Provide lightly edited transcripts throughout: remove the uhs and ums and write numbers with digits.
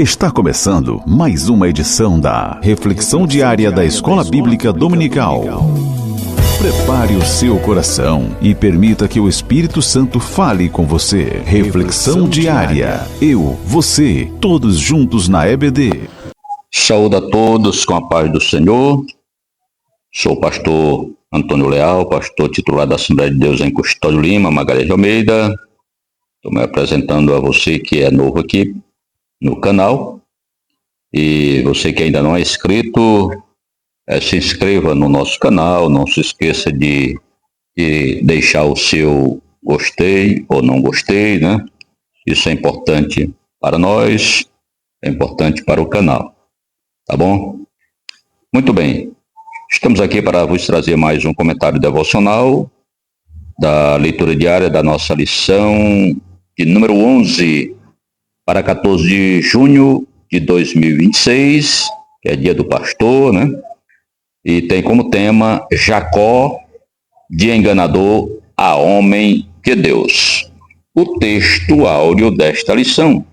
Está começando mais uma edição da Reflexão Diária da Escola Bíblica Dominical. Prepare o seu coração e permita que o Espírito Santo fale com você. Reflexão Diária. Eu, você, todos juntos na EBD. Saúde a todos com a paz do Senhor. Sou o pastor Antônio Leal, pastor titular da Assembleia de Deus em Custódio Lima, Magalhães de Almeida. Estou me apresentando a você que é novo aqui no canal. E você que ainda não é inscrito, se inscreva no nosso canal. Não se esqueça de deixar o seu gostei ou não gostei, né? Isso é importante para nós, é importante para o canal, tá bom? Muito bem, estamos aqui para vos trazer mais um comentário devocional da leitura diária da nossa lição de número 11 para 14 de junho de 2026, que é dia do pastor, né? E tem como tema Jacó, de enganador a homem de Deus. O texto áureo desta lição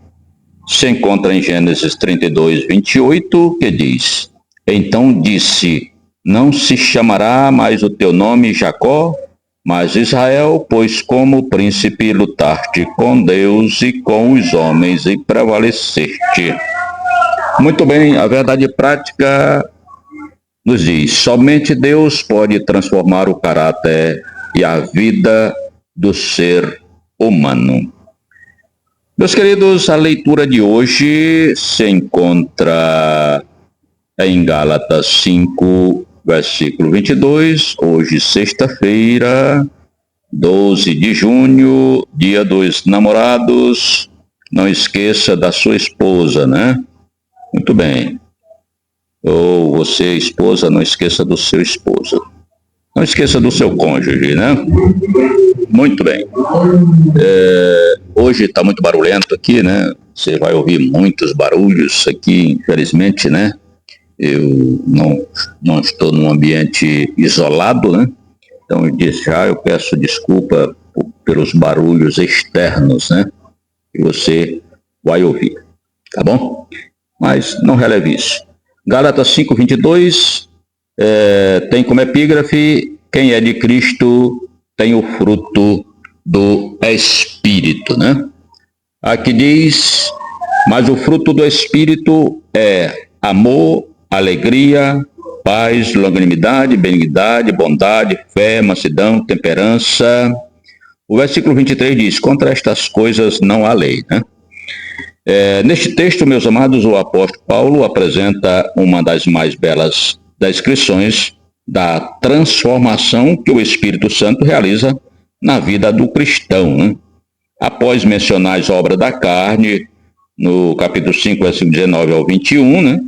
se encontra em Gênesis 32, 28, que diz: Então disse, não se chamará mais o teu nome Jacó, mas Israel, pois como príncipe lutaste com Deus e com os homens e prevaleceste. Muito bem, a verdade prática nos diz, somente Deus pode transformar o caráter e a vida do ser humano. Meus queridos, a leitura de hoje se encontra em Gálatas 5, versículo 22, hoje sexta-feira, 12 de junho, dia dos namorados. Não esqueça da sua esposa, né? Muito bem. Ou você, esposa, não esqueça do seu esposo. Não esqueça do seu cônjuge, né? Muito bem. Hoje está muito barulhento aqui, né? Você vai ouvir muitos barulhos aqui, infelizmente, né? Eu não estou num ambiente isolado, né? Então, eu peço desculpa pelos barulhos externos, né? Que você vai ouvir, tá bom? Mas não releve isso. Gálatas 5, 22, tem como epígrafe, quem é de Cristo tem o fruto do Espírito, né? Aqui diz, mas o fruto do Espírito é amor, alegria, paz, longanimidade, benignidade, bondade, fé, mansidão, temperança. O versículo 23 diz, contra estas coisas não há lei, né? Neste texto, meus amados, o apóstolo Paulo apresenta uma das mais belas descrições da transformação que o Espírito Santo realiza na vida do cristão, né? Após mencionar as obras da carne, no capítulo 5, versículo 19 ao 21, né?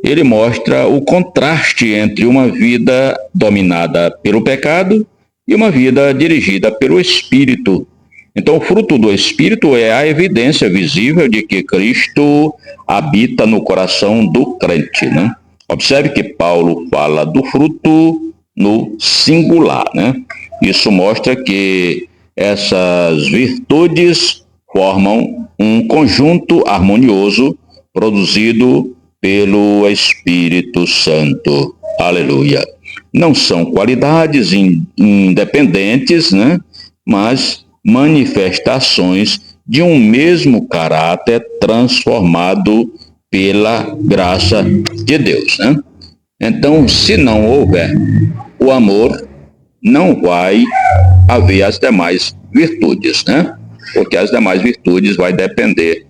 Ele mostra o contraste entre uma vida dominada pelo pecado e uma vida dirigida pelo Espírito. Então, o fruto do Espírito é a evidência visível de que Cristo habita no coração do crente, né? Observe que Paulo fala do fruto no singular, né? Isso mostra que essas virtudes formam um conjunto harmonioso produzido pelo Espírito Santo. Aleluia. Não são qualidades independentes, né? Mas manifestações de um mesmo caráter transformado pela graça de Deus, né? Então, se não houver o amor, não vai haver as demais virtudes, né? Porque as demais virtudes vai depender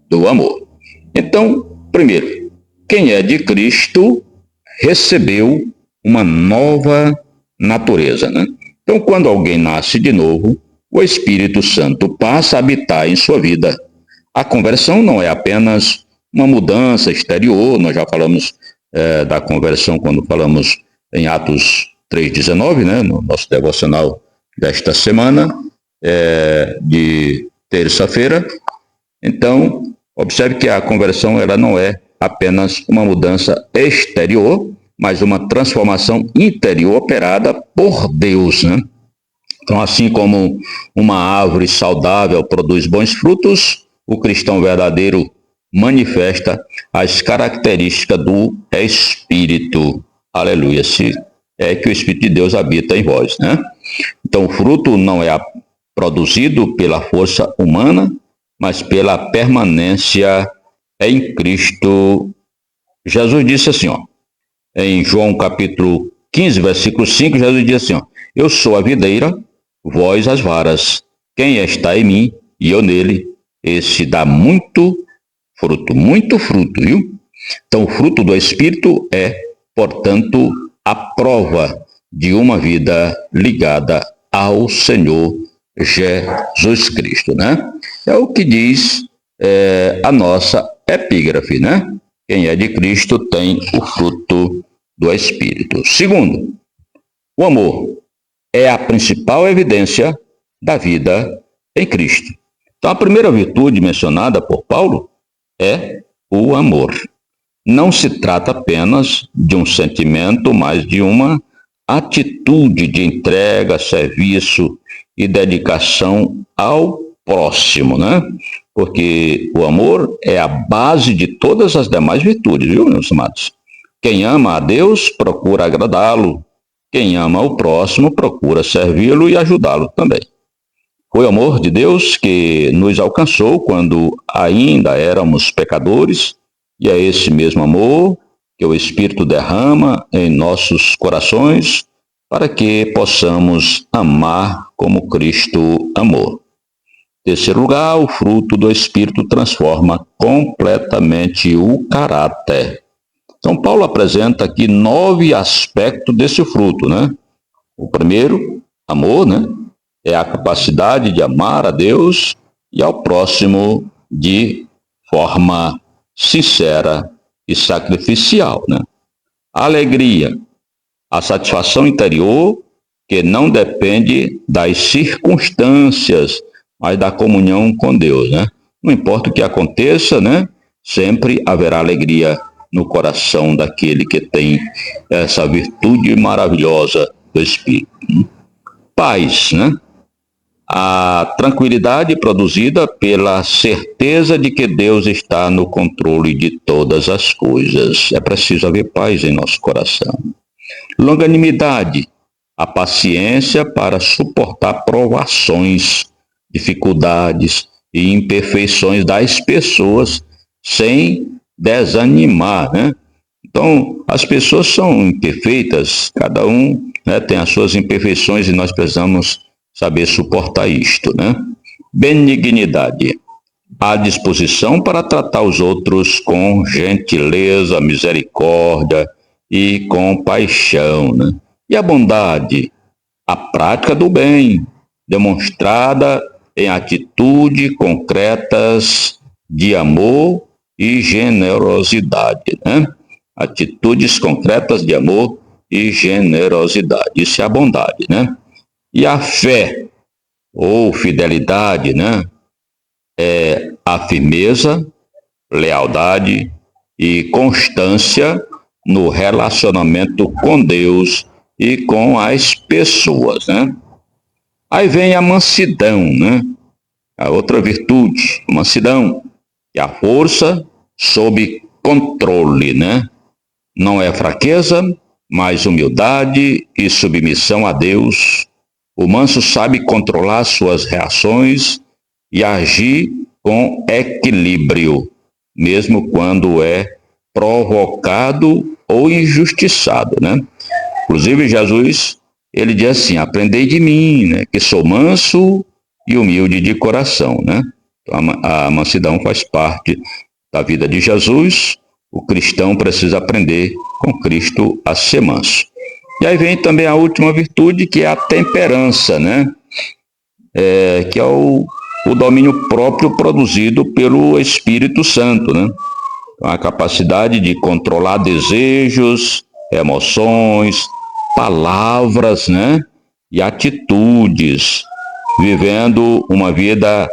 do amor. Então, primeiro, quem é de Cristo recebeu uma nova natureza, né? Então, quando alguém nasce de novo, o Espírito Santo passa a habitar em sua vida. A conversão não é apenas uma mudança exterior, nós já falamos da conversão quando falamos em Atos 3,19, né, no nosso devocional desta semana, de terça-feira. Então, observe que a conversão ela não é apenas uma mudança exterior, mas uma transformação interior operada por Deus, né? Então, assim como uma árvore saudável produz bons frutos, o cristão verdadeiro manifesta as características do Espírito. Aleluia, se é que o Espírito de Deus habita em vós, né? Então, o fruto não é produzido pela força humana, mas pela permanência em Cristo. Jesus disse assim, em João capítulo 15, versículo 5, Jesus diz assim, eu sou a videira, vós as varas. Quem está em mim e eu nele, esse dá muito fruto, viu? Então, o fruto do Espírito é, portanto, a prova de uma vida ligada ao Senhor Jesus Cristo, né? É o que diz a nossa epígrafe, né? Quem é de Cristo tem o fruto do Espírito. Segundo, o amor é a principal evidência da vida em Cristo. Então, a primeira virtude mencionada por Paulo é o amor. Não se trata apenas de um sentimento, mas de uma atitude de entrega, serviço e dedicação ao próximo, né? Porque o amor é a base de todas as demais virtudes, viu, meus amados? Quem ama a Deus procura agradá-lo. Quem ama o próximo procura servi-lo e ajudá-lo também. Foi o amor de Deus que nos alcançou quando ainda éramos pecadores, e é esse mesmo amor que o Espírito derrama em nossos corações para que possamos amar como Cristo amou. Em terceiro lugar, o fruto do Espírito transforma completamente o caráter. Então, Paulo apresenta aqui 9 aspectos desse fruto, né? O primeiro, amor, né? É a capacidade de amar a Deus e ao próximo de forma sincera e sacrificial, né? A alegria, a satisfação interior que não depende das circunstâncias, mas da comunhão com Deus, né? Não importa o que aconteça, né? Sempre haverá alegria no coração daquele que tem essa virtude maravilhosa do Espírito. Paz, né? A tranquilidade produzida pela certeza de que Deus está no controle de todas as coisas. É preciso haver paz em nosso coração. Longanimidade, a paciência para suportar provações, dificuldades e imperfeições das pessoas sem desanimar, né? Então, as pessoas são imperfeitas, cada um, né, tem as suas imperfeições e nós precisamos saber suportar isto, né? Benignidade, a disposição para tratar os outros com gentileza, misericórdia e compaixão, né? E a bondade, a prática do bem, demonstrada em atitudes concretas de amor e generosidade, né? Atitudes concretas de amor e generosidade, isso é a bondade, né? E a fé, ou fidelidade, né? É a firmeza, lealdade e constância no relacionamento com Deus e com as pessoas, né? Aí vem a mansidão, né? A outra virtude, mansidão, e a força sob controle, né? Não é fraqueza, mas humildade e submissão a Deus. O manso sabe controlar suas reações e agir com equilíbrio, mesmo quando é provocado ou injustiçado, né? Inclusive, Jesus, ele diz assim, aprendei de mim, né, que sou manso e humilde de coração, né? Então, a mansidão faz parte da vida de Jesus. O cristão precisa aprender com Cristo a ser manso. E aí vem também a última virtude, que é a temperança, né? Que é o domínio próprio produzido pelo Espírito Santo, né? Então, a capacidade de controlar desejos, emoções, palavras, né? E atitudes, vivendo uma vida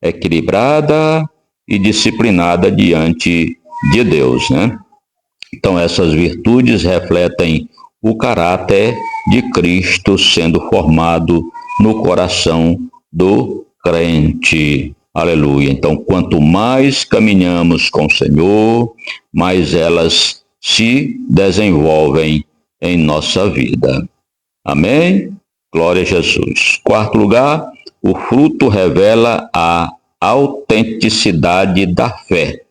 equilibrada e disciplinada diante de Deus, né? Então, essas virtudes refletem o caráter de Cristo sendo formado no coração do crente. Aleluia. Então, quanto mais caminhamos com o Senhor, mais elas se desenvolvem em nossa vida. Amém? Glória a Jesus. Quarto lugar, o fruto revela a autenticidade da fé.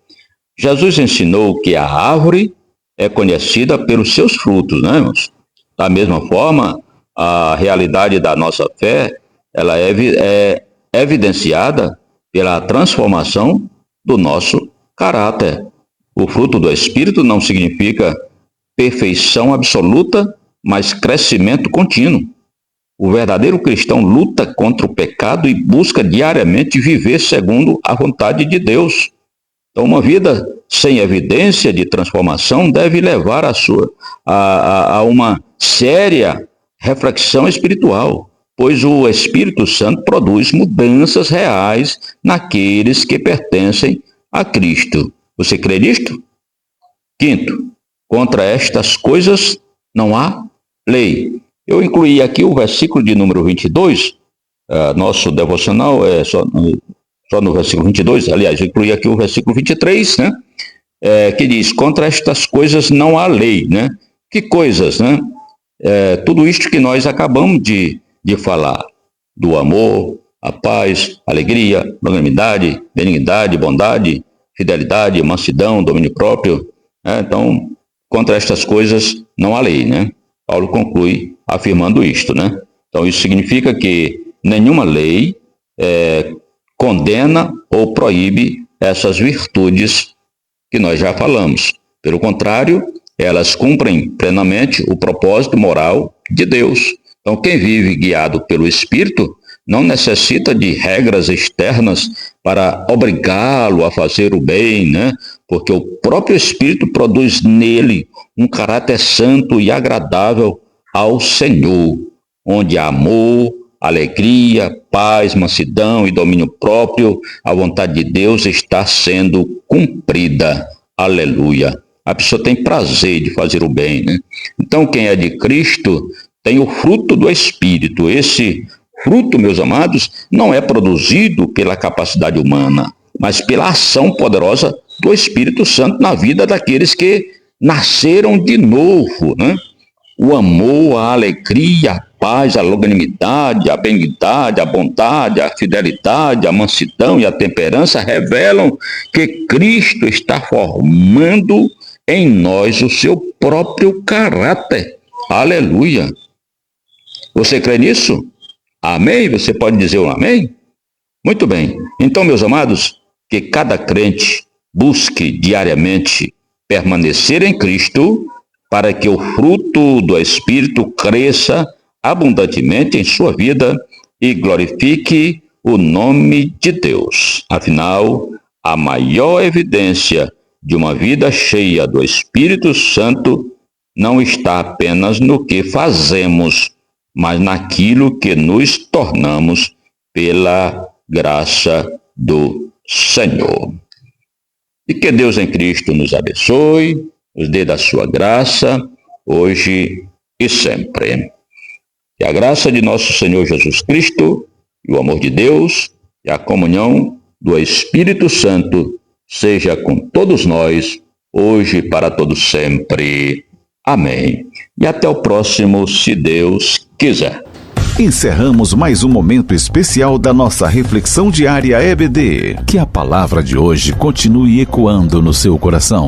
Jesus ensinou que a árvore é conhecida pelos seus frutos, né, irmãos? Da mesma forma, a realidade da nossa fé, ela é evidenciada pela transformação do nosso caráter. O fruto do Espírito não significa perfeição absoluta, mas crescimento contínuo. O verdadeiro cristão luta contra o pecado e busca diariamente viver segundo a vontade de Deus. Então, uma vida sem evidência de transformação deve levar a uma séria reflexão espiritual, pois o Espírito Santo produz mudanças reais naqueles que pertencem a Cristo. Você crê nisto? Quinto, contra estas coisas não há lei. Eu incluí aqui o versículo de número 22, nosso devocional é só no versículo 22, aliás, eu incluí aqui o versículo 23, né? Que diz, contra estas coisas não há lei, né? Que coisas, né? Tudo isto que nós acabamos de falar, do amor, a paz, alegria, longanimidade, benignidade, bondade, fidelidade, mansidão, domínio próprio, né? Então, contra estas coisas não há lei, né? Paulo conclui afirmando isto, né? Então, isso significa que nenhuma lei condena ou proíbe essas virtudes que nós já falamos. Pelo contrário, elas cumprem plenamente o propósito moral de Deus. Então, quem vive guiado pelo Espírito não necessita de regras externas para obrigá-lo a fazer o bem, né? Porque o próprio Espírito produz nele um caráter santo e agradável ao Senhor, onde há amor, alegria, paz, mansidão e domínio próprio, a vontade de Deus está sendo cumprida. Aleluia. A pessoa tem prazer de fazer o bem, né? Então, quem é de Cristo tem o fruto do Espírito. Esse fruto, meus amados, não é produzido pela capacidade humana, mas pela ação poderosa do Espírito Santo na vida daqueles que nasceram de novo, né? O amor, a alegria, a paz, a longanimidade, a benignidade, a bondade, a fidelidade, a mansidão e a temperança revelam que Cristo está formando em nós o seu próprio caráter. Aleluia! Você crê nisso? Amém? Você pode dizer um amém? Muito bem. Então, meus amados, que cada crente busque diariamente permanecer em Cristo para que o fruto do Espírito cresça abundantemente em sua vida e glorifique o nome de Deus. Afinal, a maior evidência de uma vida cheia do Espírito Santo não está apenas no que fazemos, mas naquilo que nos tornamos pela graça do Senhor. E que Deus em Cristo nos abençoe, nos dê da sua graça, hoje e sempre. Que a graça de nosso Senhor Jesus Cristo, e o amor de Deus, e a comunhão do Espírito Santo, seja com todos nós, hoje e para todos sempre. Amém. E até o próximo, se Deus quiser. Encerramos mais um momento especial da nossa reflexão diária EBD. Que a palavra de hoje continue ecoando no seu coração.